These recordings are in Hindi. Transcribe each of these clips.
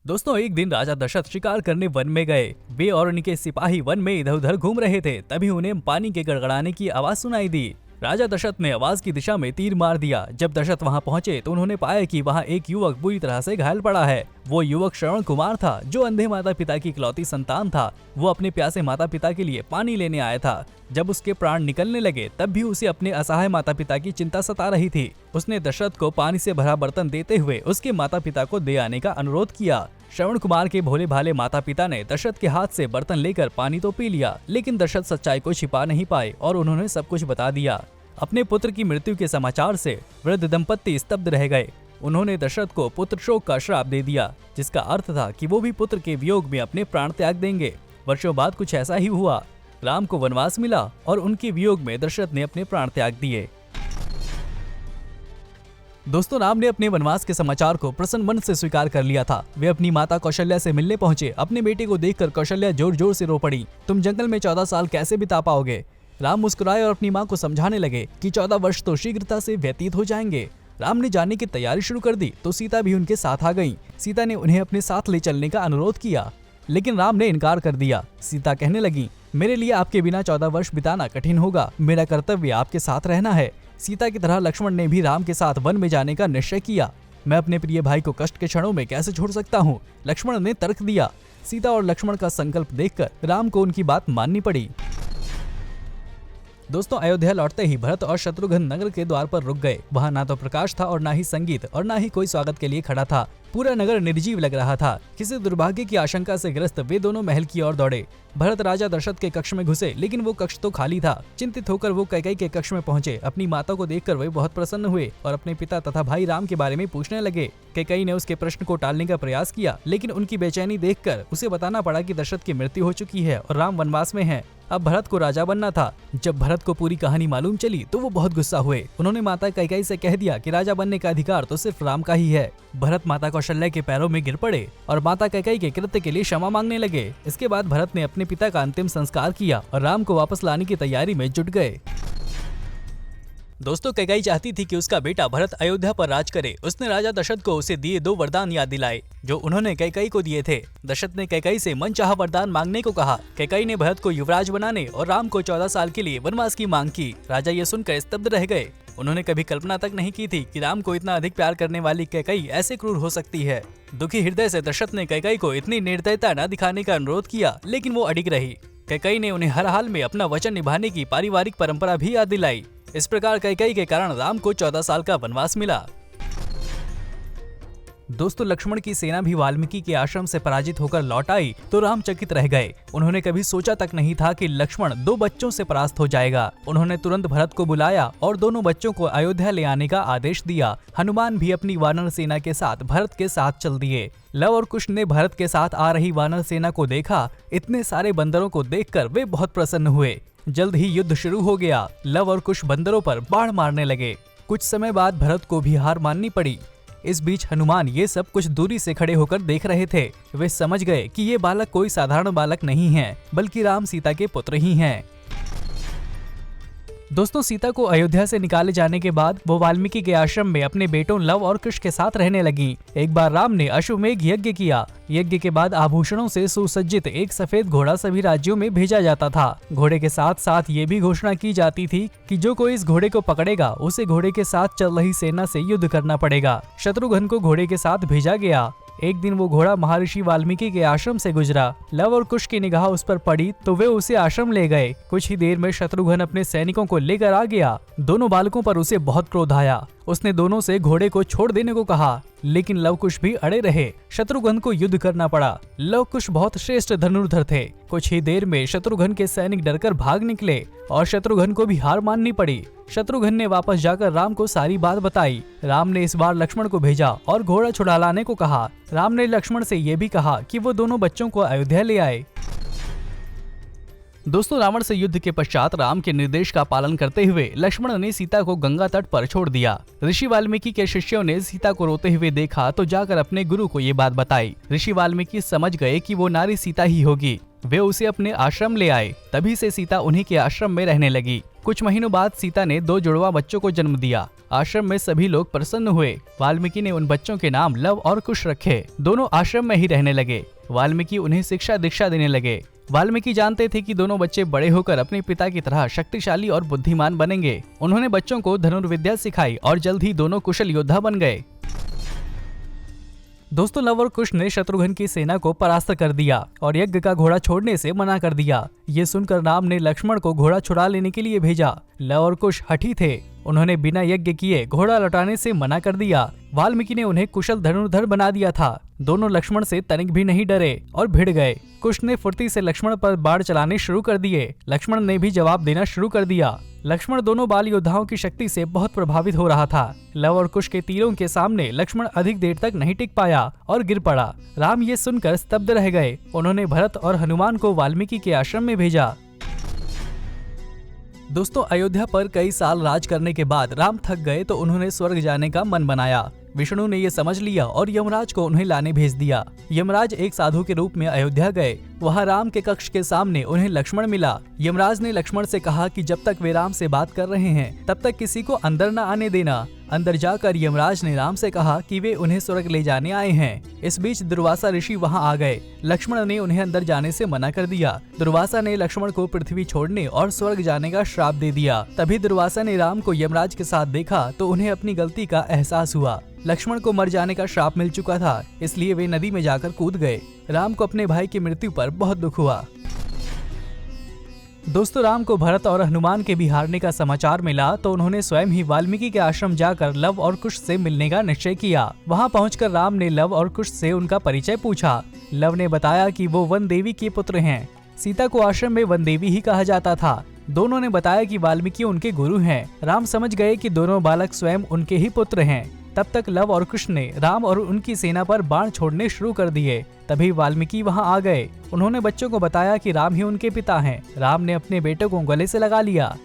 दोस्तों एक दिन राजा दशरथ शिकार करने वन में गए। वे और उनके सिपाही वन में इधर उधर घूम रहे थे। तभी उन्हें पानी के गड़गड़ाने की आवाज सुनाई दी। राजा दशरथ ने आवाज की दिशा में तीर मार दिया। जब दशरथ वहां पहुंचे तो उन्होंने पाया कि वहां एक युवक बुरी तरह से घायल पड़ा है। वो युवक श्रवण कुमार था, जो अंधे माता पिता की इकलौती संतान था। वो अपने प्यासे माता पिता के लिए पानी लेने आया था। जब उसके प्राण निकलने लगे तब भी उसे अपने असहाय माता पिता की चिंता सता रही थी। उसने दशरथ को पानी से भरा बर्तन देते हुए उसके माता पिता को दे आने का अनुरोध किया। श्रवण कुमार के भोले भाले माता पिता ने दशरथ के हाथ से बर्तन लेकर पानी तो पी लिया, लेकिन दशरथ सच्चाई को छिपा नहीं पाए और उन्होंने सब कुछ बता दिया। अपने पुत्र की मृत्यु के समाचार से वृद्ध दंपत्ति स्तब्ध रह गए। उन्होंने दशरथ को पुत्र शोक का श्राप दे दिया, जिसका अर्थ था कि वो भी पुत्र के वियोग में अपने प्राण त्याग देंगे। वर्षों बाद कुछ ऐसा ही हुआ। राम को वनवास मिला और उनके वियोग में दशरथ ने अपने प्राण त्याग दिए। दोस्तों राम ने अपने वनवास के समाचार को प्रसन्न मन से स्वीकार कर लिया था। वे अपनी माता कौशल्या से मिलने पहुंचे। अपने बेटे को देखकर कौशल्या जोर जोर से रो पड़ी। तुम जंगल में 14 साल कैसे बिता पाओगे? राम मुस्कुराए और अपनी मां को समझाने लगे कि 14 वर्ष तो शीघ्रता से व्यतीत हो जाएंगे। राम ने जाने की तैयारी शुरू कर दी तो सीता भी उनके साथ आ गई। सीता ने उन्हें अपने साथ ले चलने का अनुरोध किया, लेकिन राम ने इनकार कर दिया। सीता कहने लगी, मेरे लिए आपके बिना 14 वर्ष बिताना कठिन होगा। मेरा कर्तव्य आपके साथ रहना है। सीता की तरह लक्ष्मण ने भी राम के साथ वन में जाने का निश्चय किया। मैं अपने प्रिय भाई को कष्ट के क्षणों में कैसे छोड़ सकता हूँ? लक्ष्मण ने तर्क दिया। सीता और लक्ष्मण का संकल्प देखकर राम को उनकी बात माननी पड़ी। दोस्तों अयोध्या लौटते ही भरत और शत्रुघ्न नगर के द्वार पर रुक गए। वहां ना तो प्रकाश था और ना ही संगीत और ना ही कोई स्वागत के लिए खड़ा था। पूरा नगर निर्जीव लग रहा था। किसी दुर्भाग्य की आशंका से ग्रस्त वे दोनों महल की ओर दौड़े। भरत राजा दशरथ के कक्ष में घुसे, लेकिन वो कक्ष तो खाली था। चिंतित होकर वो कैकेयी के कक्ष में पहुंचे। अपनी माता को देखकर वे बहुत प्रसन्न हुए और अपने पिता तथा भाई राम के बारे में पूछने लगे। कैकेयी ने उसके प्रश्न को टालने का प्रयास किया, लेकिन उनकी बेचैनी देखकर उसे बताना पड़ा कि दशरथ की मृत्यु हो चुकी है और राम वनवास में है। अब भरत को राजा बनना था। जब भरत को पूरी कहानी मालूम चली तो वो बहुत गुस्सा हुए। उन्होंने माता कैकेयी से कह दिया कि राजा बनने का अधिकार तो सिर्फ राम का ही है। भरत माता कौशल्या के पैरों में गिर पड़े और माता कैकेयी के कृत्य के लिए क्षमा मांगने लगे। इसके बाद भरत ने अपने पिता का अंतिम संस्कार किया और राम को वापस लाने की तैयारी में जुट गए। दोस्तों कैकेयी चाहती थी कि उसका बेटा भरत अयोध्या पर राज करे। उसने राजा दशरथ को उसे दिए 2 वरदान याद दिलाए जो उन्होंने कैकेयी को दिए थे। दशरथ ने कैकेयी से मनचाहा वरदान मांगने को कहा। कैकेयी ने भरत को युवराज बनाने और राम को 14 साल के लिए वनवास की मांग की। राजा ये सुनकर स्तब्ध रह गए। उन्होंने कभी कल्पना तक नहीं की थी कि राम को इतना अधिक प्यार करने वाली कैकेयी ऐसे क्रूर हो सकती है। दुखी हृदय से दशरथ ने कैकेयी को इतनी निर्दयता न दिखाने का अनुरोध किया, लेकिन वो अडिग रही। कैकेयी ने उन्हें हर हाल में अपना वचन निभाने की पारिवारिक परंपरा भी याद दिलाई। इस प्रकार कैकेयी के कारण राम को 14 साल का वनवास मिला। दोस्तों लक्ष्मण की सेना भी वाल्मीकि के आश्रम से पराजित होकर लौट आई तो राम चकित रह गए। उन्होंने कभी सोचा तक नहीं था कि लक्ष्मण 2 बच्चों से परास्त हो जाएगा। उन्होंने तुरंत भरत को बुलाया और दोनों बच्चों को अयोध्या ले आने का आदेश दिया। हनुमान भी अपनी वानर सेना के साथ भरत के साथ चल दिए। लव और कुश ने भरत के साथ आ रही वानर सेना को देखा। इतने सारे बंदरों को देखकर वे बहुत प्रसन्न हुए। जल्द ही युद्ध शुरू हो गया। लव और कुश बंदरों पर बाण मारने लगे। कुछ समय बाद भरत को भी हार माननी पड़ी। इस बीच हनुमान ये सब कुछ दूरी से खड़े होकर देख रहे थे। वे समझ गए कि ये बालक कोई साधारण बालक नहीं है, बल्कि राम सीता के पुत्र ही हैं। दोस्तों सीता को अयोध्या से निकाले जाने के बाद वो वाल्मीकि के आश्रम में अपने बेटों लव और कुश के साथ रहने लगी। एक बार राम ने अश्वमेघ यज्ञ किया। यज्ञ के बाद आभूषणों से सुसज्जित एक सफेद घोड़ा सभी राज्यों में भेजा जाता था। घोड़े के साथ साथ ये भी घोषणा की जाती थी कि जो कोई इस घोड़े को पकड़ेगा उसे घोड़े के साथ चल रही सेना से युद्ध करना पड़ेगा। शत्रुघ्न को घोड़े के साथ भेजा गया। एक दिन वो घोड़ा महर्षि वाल्मीकि के आश्रम से गुजरा। लव और कुश की निगाह उस पर पड़ी तो वे उसे आश्रम ले गए। कुछ ही देर में शत्रुघ्न अपने सैनिकों को लेकर आ गया। दोनों बालकों पर उसे बहुत क्रोध आया। उसने दोनों से घोड़े को छोड़ देने को कहा, लेकिन लव कुश भी अड़े रहे। शत्रुघ्न को युद्ध करना पड़ा। लव कुश बहुत श्रेष्ठ धनुर्धर थे। कुछ ही देर में शत्रुघ्न के सैनिक डरकर भाग निकले और शत्रुघ्न को भी हार माननी पड़ी। शत्रुघ्न ने वापस जाकर राम को सारी बात बताई। राम ने इस बार लक्ष्मण को भेजा और घोड़ा छुड़ा लाने को कहा। राम ने लक्ष्मण से ये भी कहा कि वो दोनों बच्चों को अयोध्या ले आए। दोस्तों रावण से युद्ध के पश्चात राम के निर्देश का पालन करते हुए लक्ष्मण ने सीता को गंगा तट पर छोड़ दिया। ऋषि वाल्मीकि के शिष्यों ने सीता को रोते हुए देखा तो जाकर अपने गुरु को ये बात बताई। ऋषि वाल्मीकि समझ गए कि वो नारी सीता ही होगी। वे उसे अपने आश्रम ले आए। तभी से सीता उन्हीं के आश्रम में रहने लगी। कुछ महीनों बाद सीता ने 2 जुड़वा बच्चों को जन्म दिया। आश्रम में सभी लोग प्रसन्न हुए। वाल्मीकि ने उन बच्चों के नाम लव और कुश रखे। दोनों आश्रम में ही रहने लगे। वाल्मीकि उन्हें शिक्षा दीक्षा देने लगे। वाल्मीकि जानते थे कि दोनों बच्चे बड़े होकर अपने पिता की तरह शक्तिशाली और बुद्धिमान बनेंगे। उन्होंने बच्चों को धनुर्विद्या सिखाई और जल्द ही दोनों कुशल योद्धा बन गए। दोस्तों, लव और कुश ने शत्रुघ्न की सेना को परास्त कर दिया और यज्ञ का घोड़ा छोड़ने से मना कर दिया। ये सुनकर राम ने लक्ष्मण को घोड़ा छुड़ा लेने के लिए भेजा। लव और कुश हठी थे। उन्होंने बिना यज्ञ किए घोड़ा लौटाने से मना कर दिया। वाल्मीकि ने उन्हें कुशल धनुर्धर बना दिया था। दोनों लक्ष्मण से तनिक भी नहीं डरे और भिड़ गए। कुश ने फुर्ती से लक्ष्मण पर बाण चलाने शुरू कर दिए। लक्ष्मण ने भी जवाब देना शुरू कर दिया। लक्ष्मण दोनों बाल योद्धाओं की शक्ति से बहुत प्रभावित हो रहा था। लव और कुश के तीरों के सामने लक्ष्मण अधिक देर तक नहीं टिक पाया और गिर पड़ा। राम ये सुनकर स्तब्ध रह गए। उन्होंने भरत और हनुमान को वाल्मीकि के आश्रम में भेजा। दोस्तों, अयोध्या पर कई साल राज करने के बाद राम थक गए तो उन्होंने स्वर्ग जाने का मन बनाया। विष्णु ने ये समझ लिया और यमराज को उन्हें लाने भेज दिया। यमराज एक साधु के रूप में अयोध्या गए। वहाँ राम के कक्ष के सामने उन्हें लक्ष्मण मिला। यमराज ने लक्ष्मण से कहा कि जब तक वे राम से बात कर रहे हैं तब तक किसी को अंदर न आने देना। अंदर जाकर यमराज ने राम से कहा कि वे उन्हें स्वर्ग ले जाने आए हैं। इस बीच दुर्वासा ऋषि वहां आ गए। लक्ष्मण ने उन्हें अंदर जाने से मना कर दिया। दुर्वासा ने लक्ष्मण को पृथ्वी छोड़ने और स्वर्ग जाने का श्राप दे दिया। तभी दुर्वासा ने राम को यमराज के साथ देखा तो उन्हें अपनी गलती का एहसास हुआ। लक्ष्मण को मर जाने का श्राप मिल चुका था, इसलिए वे नदी में जाकर कूद गए। राम को अपने भाई की मृत्यु पर बहुत दुख हुआ। दोस्तों, राम को भरत और हनुमान के भी हारने का समाचार मिला तो उन्होंने स्वयं ही वाल्मीकि के आश्रम जाकर लव और कुश से मिलने का निश्चय किया। वहां पहुंचकर राम ने लव और कुश से उनका परिचय पूछा। लव ने बताया कि वो वन देवी के पुत्र हैं। सीता को आश्रम में वन देवी ही कहा जाता था। दोनों ने बताया कि वाल्मीकि उनके गुरु हैं। राम समझ गए कि दोनों बालक स्वयं उनके ही पुत्र हैं। तब तक लव और कुश ने राम और उनकी सेना पर बाण छोड़ने शुरू कर दिए। तभी वाल्मीकि वहां आ गए। उन्होंने बच्चों को बताया कि राम ही उनके पिता हैं। राम ने अपने बेटों को गले से लगा लिया।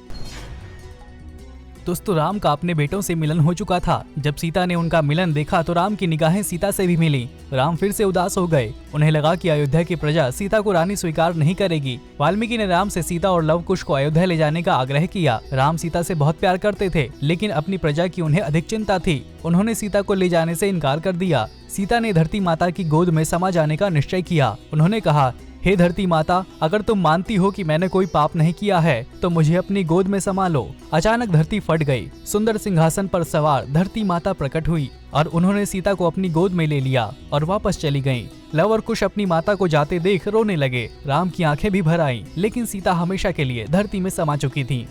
दोस्तों, राम का अपने बेटों से मिलन हो चुका था। जब सीता ने उनका मिलन देखा तो राम की निगाहें सीता से भी मिली। राम फिर से उदास हो गए। उन्हें लगा कि अयोध्या की प्रजा सीता को रानी स्वीकार नहीं करेगी। वाल्मीकि ने राम से सीता और लव कुश को अयोध्या ले जाने का आग्रह किया। राम सीता से बहुत प्यार करते थे, लेकिन अपनी प्रजा की उन्हें अधिक चिंता थी। उन्होंने सीता को ले जाने से इनकार कर दिया। सीता ने धरती माता की गोद में समा जाने का निश्चय किया। उन्होंने कहा, हे धरती माता, अगर तुम मानती हो कि मैंने कोई पाप नहीं किया है तो मुझे अपनी गोद में समा लो। अचानक धरती फट गई। सुंदर सिंहासन पर सवार धरती माता प्रकट हुई और उन्होंने सीता को अपनी गोद में ले लिया और वापस चली गईं। लव और कुश अपनी माता को जाते देख रोने लगे। राम की आंखें भी भर आईं, लेकिन सीता हमेशा के लिए धरती में समा चुकी थी।